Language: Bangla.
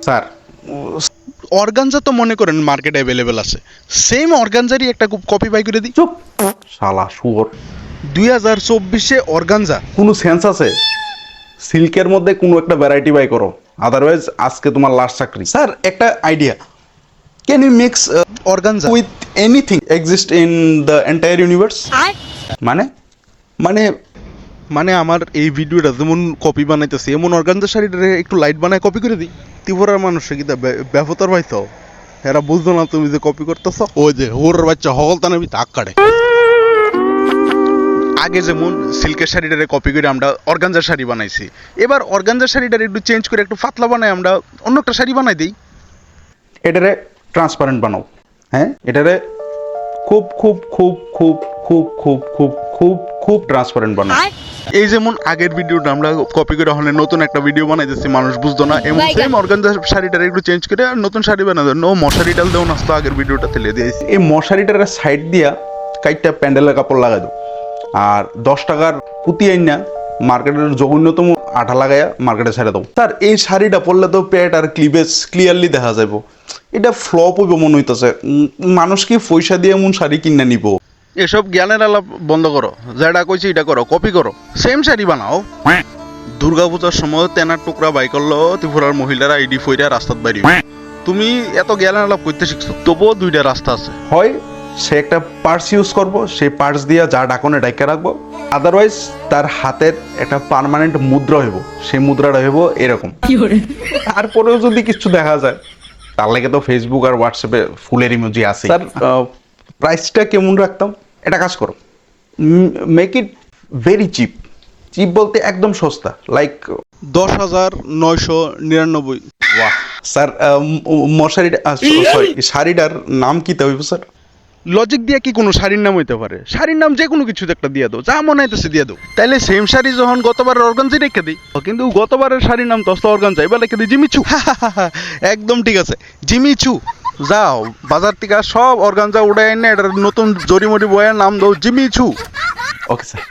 স্যার অর্গানজা তো মনে করেন মার্কেটে অ্যাভেলেবেল আছে, সেম অর্গানজারই একটা কপি বাই করে দিই। চুপ শালা শুয়োর। 2024-এ অর্গানজা কোনো সেন্স আছে? সিল্কের মধ্যে কোনো একটা ভ্যারাইটি বাই করো, আদারওয়াইজ আজকে তোমার লাস্ট চাকরি। স্যার একটা idea, can you mix organza with anything exist in the entire universe? মানে মানে মানে আমার এই ভিডিওটা যেমন কপি বানাইতেছে এমন অর্গানজা শাড়িটা একটু লাইট বানায় কপি করে দিই। ত্রিপুরার মানুষে কি ব্যাপতার পাইতো, এরা বুঝতো না তুমি যে কপি করতেছ। ওই যে ওর বাচ্চা হগলতানে তাক কাটে। আগে যেমন সিল্কের শাড়িটারে কপি করে আমরা অর্গানজা শাড়ি বানাইছি, এবার অর্গানজা শাড়িটারে একটু চেঞ্জ করে একটু পাতলা বানাই আমরা অন্য একটা শাড়ি বানাই দিই। এটারে ট্রান্সপারেন্ট বানাও। হ্যাঁ, এটারে খুব খুব খুব খুব খুব খুব খুব খুব খুব ট্রান্সপারেন্ট বানাও। এই যেমন আগের ভিডিওটা আমরা কপি করে হলে নতুন একটা ভিডিও বানাইতেছি, মানুষ বুঝতো না, এমন সেম অর্গানজা শাড়িটারে একটু চেঞ্জ করে নতুন শাড়ি বানাই দেয়। নো মশারি ডাল দেও নাস্তো আগের ভিডিওটা তেলে দিয়েছি। এই মশারিটার সাইড দিয়া কাইটটা প্যান্ডেলের কাপড় লাগাই দাও, আর 10 টাকার পুঁতি আইন না মার্কেটের জঘন্যতম আঠা লাগাইয়া মার্কেটে ছেড়ে দাও। স্যার এই শাড়িটা পরলে তো পেট আর ক্লিভেজ ক্লিয়ারলি দেখা যাবো। এটা ফ্লপ হইব মনে হইতেছে। মানুষ কি পয়সা দিয়ে এমন শাড়ি কিনে নিব? এসব জ্ঞানের আলাপ বন্ধ করো, যেটা কইছি এটা করো, কপি করো, সেম শাড়ি বানাও। দুর্গাপূজার সময় তেনার টুকরা বাই করলো ত্রিপুরার মহিলারা আইডি ফইরা রাস্তাত বাইরে। তুমি এত জ্ঞানের আলাপ করতে শিখছো, তবুও দুইটা রাস্তা আছে। হয় সে একটা পার্স ইউজ করবো, সেই পার্স দিয়া যা ডাকনে ডাইকা রাখবো, আদারওয়াইজ তার হাতের একটা পার্মানেন্ট মুদ্রা হইব, সেই মুদ্রাটা হইব এরকম। তারপরেও যদি কিছু দেখা যায় তার লাগে তো ফেসবুক আর হোয়াটসঅ্যাপে ফুলের ইমোজি আছে। স্যার প্রাইসটা কেমন রাখতাম? এটা কাজ করো, make it very cheap. Cheap বলতে একদম সস্তা, লাইক 10,999। ওয়াহ স্যার, মশারিটা সরি শাড়িটার নাম কি তা হইব স্যার? লজিক দিয়ে কি কোনো শাড়ির নাম হইতে পারে? শাড়ির নাম যে কোনো কিছু একটা দিয়ে দাও, যা মনে হইতেছে দিয়ে দাও। তাইলে সেম শাড়ি যখন গতবারের অর্গানজাই রেখে দিই, কিন্তু গতবারের শাড়ির নাম তো অর্গানজা, এবার রেখে দিই জিমিচু। একদম ঠিক আছে, জিমিচু। যাও বাজার থেকে সব অর্গানজা উড়ে এনে এটার নতুন জরিমরি বইয়ের নাম দাও জিমিচু। Okay sir.